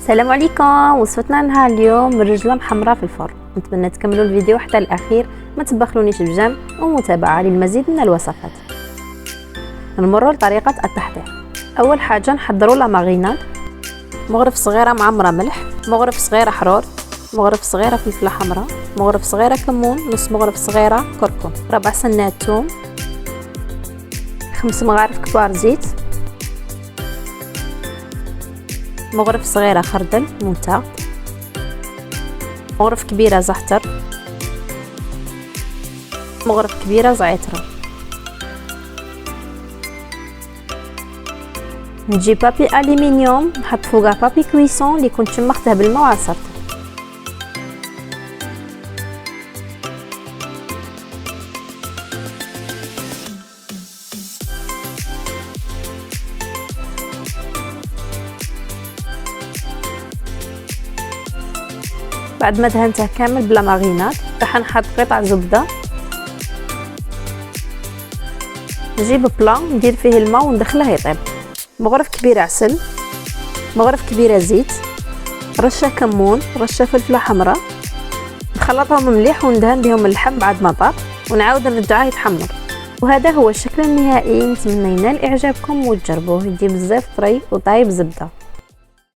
السلام عليكم. وصفتنا نهار اليوم الرجله محمره في الفرن. نتمنى تكملوا الفيديو حتى الاخير، ما تبخلونيش بجنب ومتابعه للمزيد من الوصفات. نمروا لطريقه التحضير. اول حاجه نحضروا لا ماريناد: مغرف صغيره معمره ملح، مغرف صغيره حرور، مغرف صغيره فلفله حمراء، مغرف صغيره كمون، نص مغرف صغيره كركم، ربع سنات ثوم، 5 مغارف كبار زيت، مغرف صغيره خردل موتة، مغرف كبيره زعتر، مغرف كبيره زعتر. نجيب بابي الومنيوم نحط فوقها بابي كويسون اللي كنت شمختها بالماء وعصرته. بعد ما دهنته كامل بلا ماريناد راح نحط قطع زبده. نجيب بلان ندير فيه الماء وندخله يطيب، مغرف كبيره عسل، مغرف كبيره زيت، رشه كمون، رشه فلفله حمراء، نخلطهم مليح وندهن بهم اللحم بعد ما طاب ونعاود نرجعه يتحمر. وهذا هو الشكل النهائي. نتمنى ينال اعجابكم وتجربوه، يجي بزاف طري وطايب زبده.